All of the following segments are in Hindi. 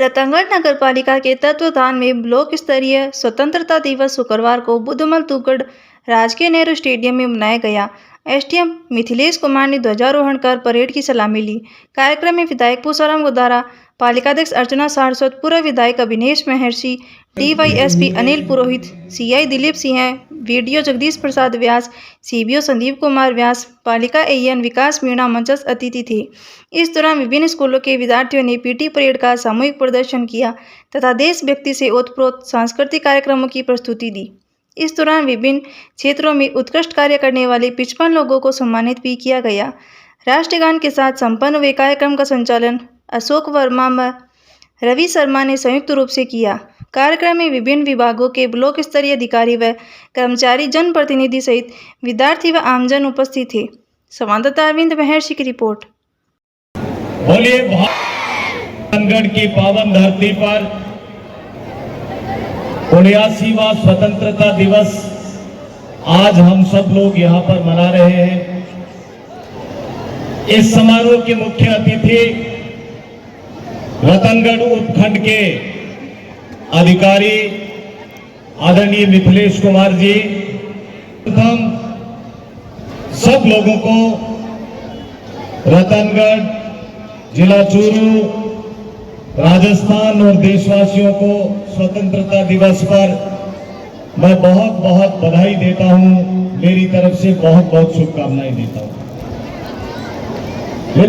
रतनगढ़ नगर पालिका के तत्वाधान में ब्लॉक स्तरीय स्वतंत्रता दिवस शुक्रवार को बुधमल तुगड़ राजकीय नेहरू स्टेडियम में मनाया गया। एसडीएम मिथिलेश कुमार ने ध्वजारोहण कर परेड की सलामी ली। कार्यक्रम में विधायक पुष्पाराम गोदारा, पालिकाध्यक्ष अर्चना सारस्वत, पूर्व विधायक अभिनेश महर्षि, डीवाईएसपी अनिल पुरोहित, सीआई दिलीप सिंह, वीडियो जगदीश प्रसाद व्यास, सीबीओ संदीप कुमार व्यास, पालिका एएन विकास मीणा मंचस्थ अतिथि थे। इस दौरान विभिन्न स्कूलों के विद्यार्थियों ने पीटी परेड का सामूहिक प्रदर्शन किया तथा देशभक्ति से ओतप्रोत सांस्कृतिक कार्यक्रमों की प्रस्तुति दी। इस दौरान विभिन्न क्षेत्रों में उत्कृष्ट कार्य करने वाले 55 लोगों को सम्मानित भी किया गया। राष्ट्रीय गान के साथ संपन्न हुए कार्यक्रम का संचालन अशोक वर्मा व रवि शर्मा ने संयुक्त रूप से किया। कार्यक्रम में विभिन्न विभागों के ब्लॉक स्तरीय अधिकारी व कर्मचारी, जनप्रतिनिधि सहित विद्यार्थी व आमजन उपस्थित थे। संवाददाता अरविंद महर्षि की रिपोर्ट। बोलिए रतनगढ़ की पावन धरती पर 79वां स्वतंत्रता दिवस आज हम सब लोग यहाँ पर मना रहे हैं। इस समारोह के मुख्य अतिथि रतनगढ़ उपखंड के अधिकारी आदरणीय मिथिलेश कुमार जी, प्रथम सब लोगों को रतनगढ़, जिला चूरू, राजस्थान और देशवासियों को स्वतंत्रता दिवस पर मैं बहुत बहुत बधाई देता हूं। मेरी तरफ से बहुत बहुत शुभकामनाएं देता हूं।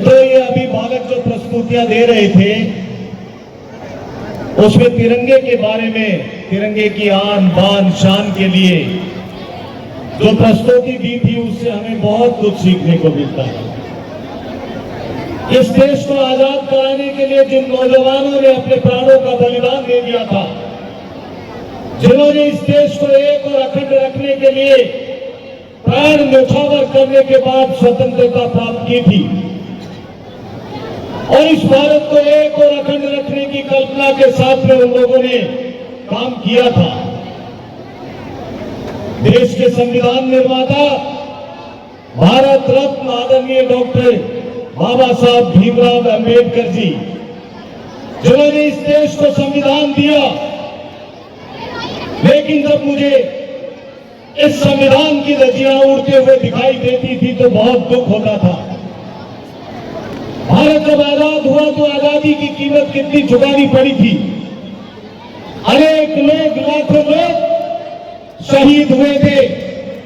तो ये अभी बालक जो प्रस्तुतियां दे रहे थे उसमें तिरंगे के बारे में, तिरंगे की आन बान शान के लिए जो प्रस्तुति दी थी उससे हमें बहुत कुछ सीखने को मिलता है। इस देश को आजाद कराने के लिए जिन नौजवानों ने अपने प्राणों का बलिदान दे दिया था, जिन्होंने इस देश को एक और अखंड रखने के लिए प्राण न्यौछावर करने के बाद स्वतंत्रता प्राप्त की थी और इस भारत को एक और अखंड रखने की कल्पना के साथ में उन लोगों ने काम किया था। देश के संविधान निर्माता भारत रत्न आदरणीय डॉक्टर बाबा साहब भीमराव अंबेडकर जी, जिन्होंने इस देश को संविधान दिया, लेकिन जब मुझे इस संविधान की रजियां उड़ते हुए दिखाई देती थी तो बहुत दुख होता था। भारत जब आजाद हुआ तो आजादी की कीमत कितनी चुकानी पड़ी थी। अनेक लोग, लाखों लोग शहीद हुए थे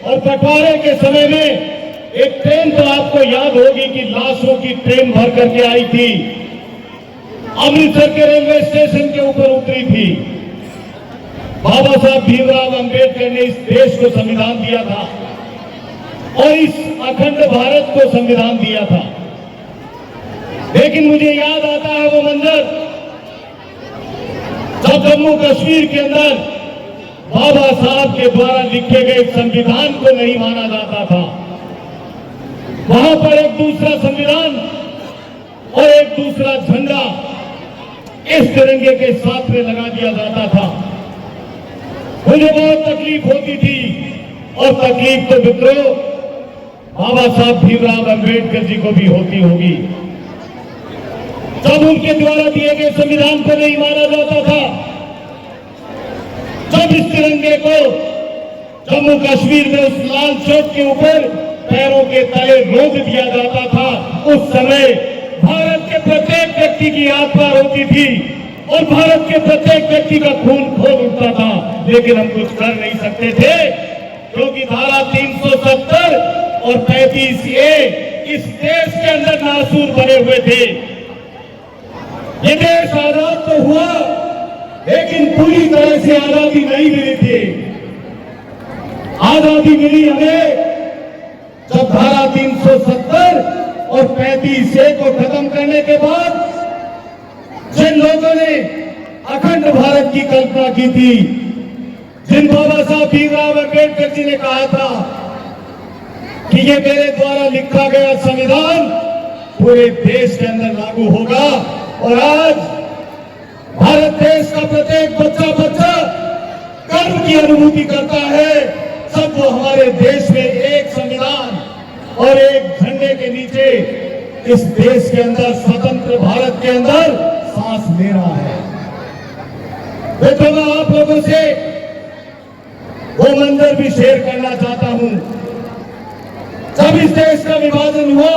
और बंटवारे के समय में एक ट्रेन तो आपको याद होगी कि लाशों की ट्रेन भर करके आई थी, अमृतसर के रेलवे स्टेशन के ऊपर उतरी थी। बाबा साहब भीमराव अंबेडकर ने इस देश को संविधान दिया था और इस अखंड भारत को संविधान दिया था। लेकिन मुझे याद आता है वो मंजर जब जम्मू कश्मीर के अंदर बाबा साहब के द्वारा लिखे गए संविधान को नहीं माना जाता था। वहां पर एक दूसरा संविधान और एक दूसरा झंडा इस तिरंगे के साथ में लगा दिया जाता था। मुझे बहुत तकलीफ होती थी और तकलीफ तो मित्रों बाबा साहब भीमराव अंबेडकर जी को भी होती होगी। जब उनके द्वारा दिए गए संविधान को नहीं माना जाता था, जब इस तिरंगे को जम्मू कश्मीर में उस लाल चौक के ऊपर पैरों के तले रोक दिया जाता था, उस समय भारत के प्रत्येक व्यक्ति की यात्रा होती थी और भारत के प्रत्येक व्यक्ति का खून खोल उठता था। लेकिन हम कुछ कर नहीं सकते थे क्योंकि धारा 370 और 35A इस देश के अंदर नासूर बने हुए थे। ये देश आजाद तो हुआ लेकिन पूरी तरह से आजादी नहीं मिली थी। आजादी मिली हमें जब धारा 370 और 35A को खत्म करने के बाद जिन लोगों ने अखंड भारत की कल्पना की थी, जिन बाबा साहब भीमराव अंबेडकर जी ने कहा था कि ये मेरे द्वारा लिखा गया संविधान पूरे देश के अंदर लागू होगा और आज भारत देश का प्रत्येक बच्चा गर्व की अनुभूति करता है जब वो हमारे देश में एक संविधान और एक झंडे के नीचे इस देश के अंदर, स्वतंत्र भारत के अंदर सांस ले रहा है। मित्रों, मैं आप लोगों से वो मंजर भी शेयर करना चाहता हूं जब इस देश का विभाजन हुआ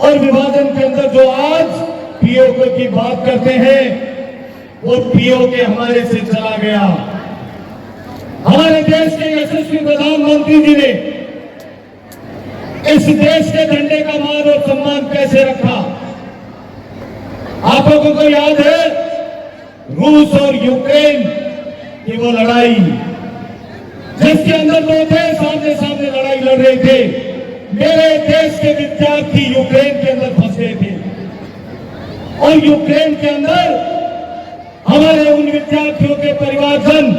और विभाजन के अंदर जो आज पीओके की बात करते हैं वो पीओके हमारे से चला गया। हमारे देश के यशस्वी प्रधानमंत्री जी ने इस देश के झंडे का मान और सम्मान कैसे रखा। आप लोगों को याद है रूस और यूक्रेन की वो लड़ाई, जिसके अंदर दो देश आमने सामने लड़ाई लड़ रहे थे। मेरे देश के विद्यार्थी यूक्रेन के अंदर फंस गए थे और यूक्रेन के अंदर हमारे उन विद्यार्थियों के परिवारजन,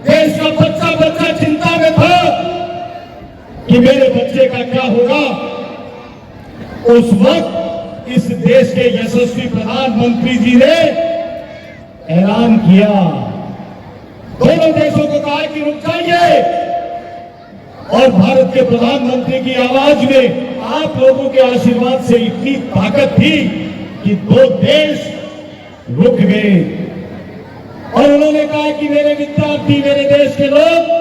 देश का बच्चा बच्चा चिंता में था कि मेरे बच्चे का क्या होगा। उस वक्त इस देश के यशस्वी प्रधानमंत्री जी ने ऐलान किया, दोनों देशों को कहा कि रुक जाइए, और भारत के प्रधानमंत्री की आवाज में आप लोगों के आशीर्वाद से इतनी ताकत थी कि दो देश रुक गए और उन्होंने कहा कि मेरे विद्यार्थी, मेरे देश के लोग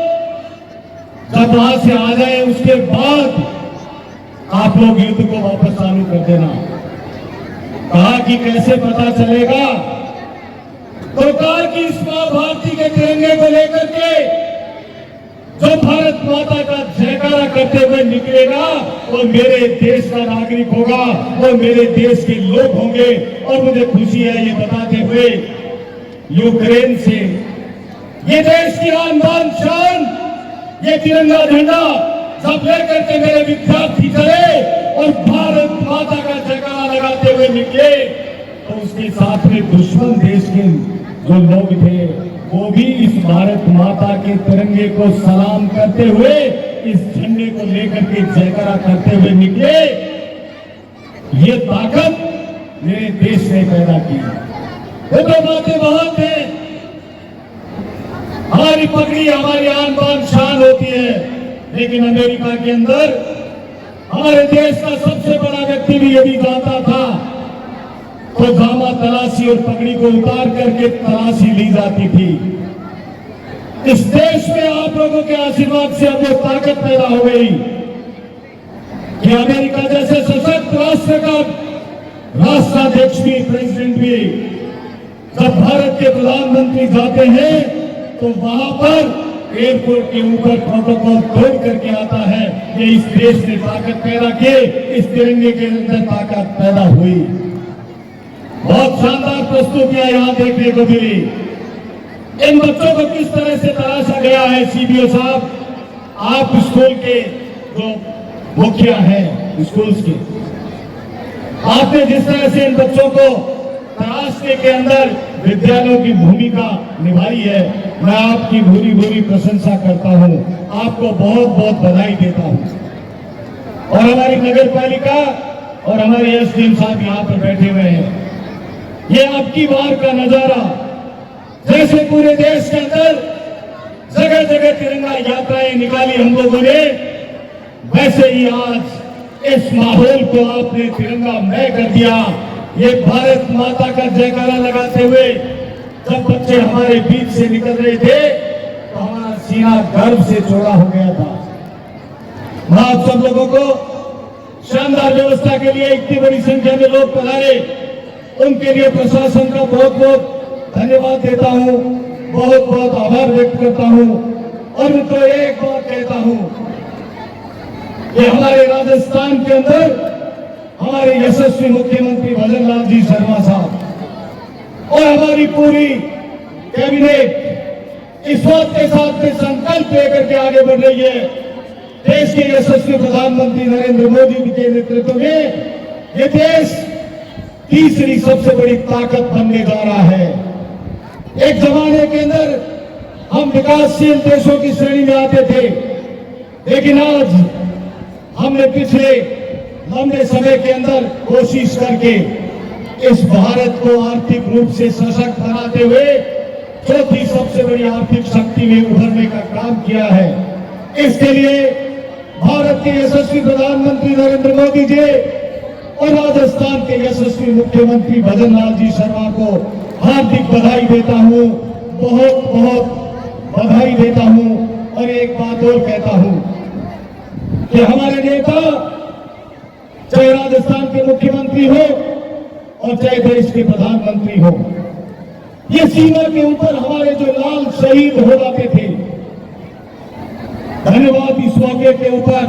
जब वहां से आ जाए उसके बाद आप लोग युद्ध को वापस चालू कर देना। कहा कि कैसे पता चलेगा, तो कहा कि इस मां भारती के तिरंगे को लेकर के जो भारत माता का जयकारा करते हुए निकलेगा वो मेरे देश का नागरिक होगा, वो मेरे देश के लोग होंगे। और मुझे खुशी है ये बताते हुए यूक्रेन से ये देश की आन बान शान, ये तिरंगा झंडा जब लेकर के मेरे विद्यार्थी चले और भारत माता का जयकारा लगाते हुए निकले तो उसके साथ में दुश्मन देश के जो लोग थे वो भी इस भारत माता के तिरंगे को सलाम करते हुए, इस झंडे को लेकर के जयकारा करते हुए निकले। ये ताकत मेरे देश ने पैदा की। वो तो बातें बहुत हैं, हमारी पगड़ी हमारी आन बान शान होती है, लेकिन अमेरिका के अंदर हमारे देश का सबसे बड़ा व्यक्ति भी यदि जाता था तो जामा तलाशी और पगड़ी को उतार करके तलाशी ली जाती थी। इस देश में आप लोगों के आशीर्वाद से अब वो ताकत पैदा हो गई कि अमेरिका जैसे सशक्त राष्ट्र का राष्ट्राध्यक्ष भी, प्रेसिडेंट भी, जब भारत के प्रधानमंत्री जाते हैं तो वहां पर एयरपोर्ट के ऊपर प्रोटोकॉल तोड़ करके आता है। ये इस देश ने ताकत पैदा की, इस तिरंगे के अंदर ताकत पैदा हुई। बहुत शानदार प्रस्तुतियां यहां देखने को मिली। इन बच्चों को किस तरह से तराशा गया है। सीबीओ साहब, आप स्कूल के जो मुखिया हैं स्कूल्स के, आपने जिस तरह से इन बच्चों को तराशने के अंदर विद्यालयों की भूमिका निभाई है, मैं आपकी भूरी भूरी प्रशंसा करता हूं, आपको बहुत बहुत बधाई देता हूं। और हमारी नगर पालिका और हमारे एसडीएम साहब यहां पर बैठे हुए हैं, ये आपकी बार का नजारा, जैसे पूरे देश के अंदर जगह जगह तिरंगा यात्राएं निकाली हम लोगों ने, वैसे ही आज इस माहौल को आपने तिरंगामय कर दिया। ये भारत माता का जयकारा लगाते हुए जब बच्चे हमारे बीच से निकल रहे थे तो हमारा सीना गर्व से चौड़ा हो गया था। मैं आप सब लोगों को शानदार व्यवस्था के लिए इतनी बड़ी संख्या में लोग पधारे, उनके लिए प्रशासन का बहुत बहुत धन्यवाद देता हूं, बहुत बहुत आभार व्यक्त करता हूं। और मैं तो एक बात कहता हूं कि हमारे राजस्थान के अंदर हमारे यशस्वी मुख्यमंत्री भजन लाल जी शर्मा साहब और हमारी पूरी कैबिनेट इस बात के साथ में संकल्प लेकर के आगे बढ़ रही है। देश के यशस्वी प्रधानमंत्री नरेंद्र मोदी के नेतृत्व में ये देश तीसरी सबसे बड़ी ताकत बनने जा रहा है। एक जमाने के अंदर हम विकासशील देशों की श्रेणी में आते थे, लेकिन आज हमने पिछले लंबे समय के अंदर कोशिश करके इस भारत को आर्थिक रूप से सशक्त बनाते हुए चौथी सबसे बड़ी आर्थिक शक्ति में उभरने का काम किया है। इसके लिए भारत के यशस्वी प्रधानमंत्री नरेंद्र मोदी जी और राजस्थान के यशस्वी मुख्यमंत्री भजन लाल जी शर्मा को हार्दिक बधाई देता हूं, बहुत बहुत बधाई देता हूं। और एक बात और कहता हूं कि हमारे नेता चाहे राजस्थान के मुख्यमंत्री हो और चाहे देश के प्रधानमंत्री हो, ये सीमा के ऊपर हमारे जो लाल शहीद हो जाते थे, धन्यवाद इस मौके के ऊपर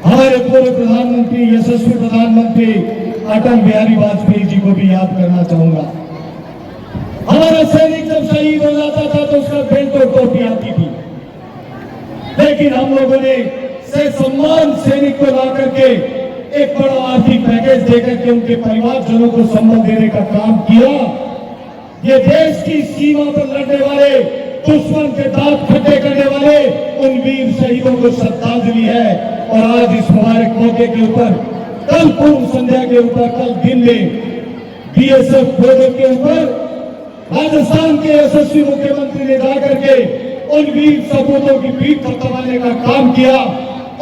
हमारे पूर्व प्रधानमंत्री, यशस्वी प्रधानमंत्री अटल बिहारी वाजपेयी जी को भी याद करना चाहूंगा। हमारा सैनिक जब शहीद हो जाता था तो उसका बेल्ट और टोपी आती थी, लेकिन हम लोगों ने से सम्मान सैनिक को ला करके एक बड़ा आर्थिक पैकेज देकर के उनके परिवारजनों को सम्मान देने का काम किया। ये देश की सीमा पर लड़ने वाले, दुश्मन के दांत खट्टे करने वाले उन वीर शहीदों को श्रद्धांजलि है। और आज इस मुबारक मौके के ऊपर, कल पूर्व संध्या के ऊपर, कल दिन में बीएसएफ प्रोजेक्ट के ऊपर राजस्थान के यशस्वी मुख्यमंत्री ने जाकर के उन वीर सपूतों की पीठ थपथपाने का काम किया,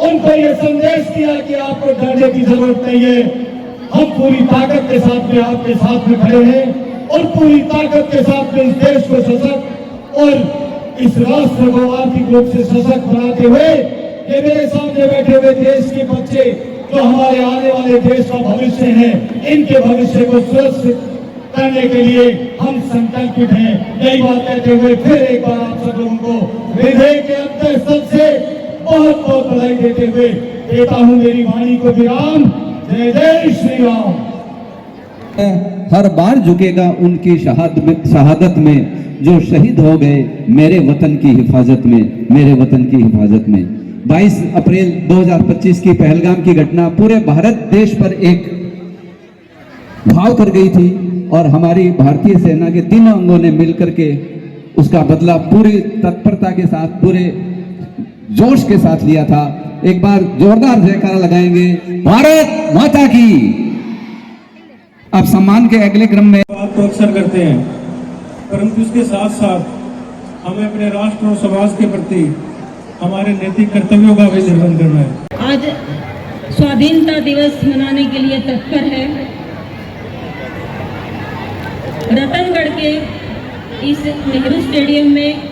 उनको ये संदेश दिया कि आपको डरने की जरूरत नहीं है, हम पूरी ताकत के साथ में आपके साथ में खड़े हैं और पूरी ताकत के साथ में इस देश को सशक्त और इस राष्ट्र को आर्थिक रूप से सशक्त बनाते हुए ये मेरे सामने बैठे हुए देश के बच्चे जो हमारे आने वाले देश का भविष्य है, इनके भविष्य को सुरक्षित करने के लिए हम संकल्पित हैं। यही बात कहते हुए फिर एक बार आप सब लोगों को हृदय के अंतःस्थल से बहुत बहुत बधाई देते हुए देता हूं मेरी वाणी को विराम। जय जय श्री राम। हर बार झुकेगा उनकी शहादत में, जो शहीद हो गए मेरे वतन की हिफाजत में, मेरे वतन की हिफाजत में। 22 अप्रैल 2025 की पहलगाम की घटना पूरे भारत देश पर एक घाव कर गई थी और हमारी भारतीय सेना के तीनों अंगों ने मिलकर के उसका बदला पूरी तत्परता के साथ, पूरे जोश के साथ लिया था। एक बार जोरदार जयकारा लगाएंगे, भारत माता की। अब सम्मान के अगले क्रम में बात तो अक्सर करते हैं, परंतु इसके साथ साथ हमें अपने राष्ट्र और समाज के प्रति हमारे नैतिक कर्तव्यों का भी निर्वहन करना है। आज स्वाधीनता दिवस मनाने के लिए तत्पर है। रतनगढ़ के इस नेहरू स्टेडियम में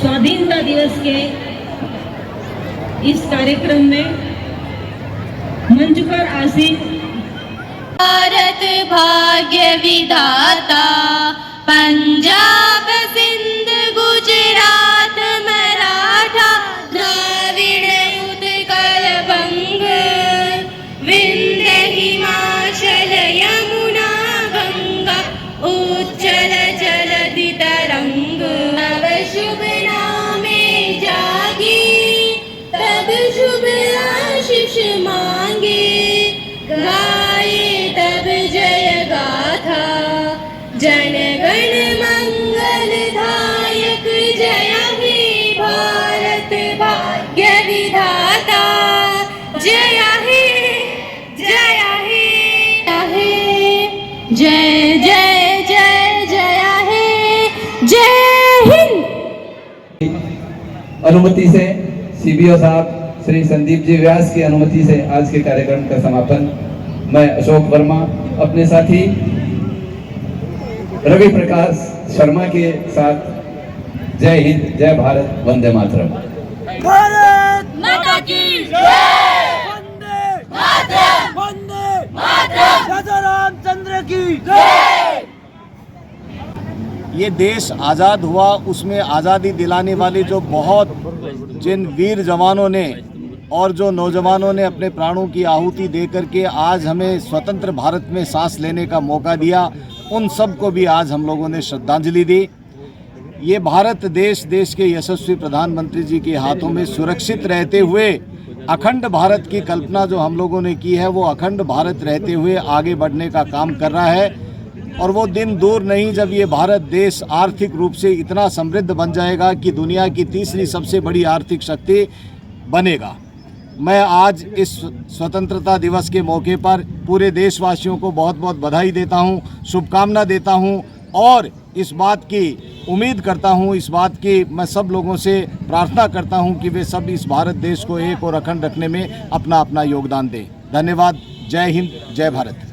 स्वाधीनता दिवस के इस कार्यक्रम में मंच पर आसीन भारत भाग्य विधाता, पंजाब सिंध गुजरात मराठा द्राविड़ उत्कल बंग, विंध्य हिमाचल यमुना गंगा उच्चल जलधि तरंग। तब शुभ नामे जागी, तब शुभ आशीष मांगे, गाए तब जय गाथा, जनगण मंगल दायक। जय हे भारत भाग्य विधाता, जय हे, जय हे, जय जय जय जय हे, जय हिंद। अनुमति से सीबीओ साहब श्री संदीप जी व्यास की अनुमति से आज के कार्यक्रम का समापन मैं अशोक वर्मा अपने साथी रवि प्रकाश शर्मा के साथ जय हिंद, जय भारत, वंदे मातरम। भारत माता की जय, वंदे मातरम, वंदे मातरम, राजा रामचंद्र की जय। ये देश आज़ाद हुआ, उसमें आज़ादी दिलाने वाले जो बहुत जिन वीर जवानों ने और जो नौजवानों ने अपने प्राणों की आहुति दे करके आज हमें स्वतंत्र भारत में सांस लेने का मौका दिया, उन सब को भी आज हम लोगों ने श्रद्धांजलि दी। ये भारत देश के यशस्वी प्रधानमंत्री जी के हाथों में सुरक्षित रहते हुए अखंड भारत की कल्पना जो हम लोगों ने की है, वो अखंड भारत रहते हुए आगे बढ़ने का काम कर रहा है। और वो दिन दूर नहीं जब ये भारत देश आर्थिक रूप से इतना समृद्ध बन जाएगा कि दुनिया की तीसरी सबसे बड़ी आर्थिक शक्ति बनेगा। मैं आज इस स्वतंत्रता दिवस के मौके पर पूरे देशवासियों को बहुत बहुत बधाई देता हूं, शुभकामना देता हूं और इस बात की उम्मीद करता हूं, इस बात की मैं सब लोगों से प्रार्थना करता हूं कि वे सब इस भारत देश को एक और अखंड रखने में अपना अपना योगदान दें। धन्यवाद। जय हिंद, जय भारत।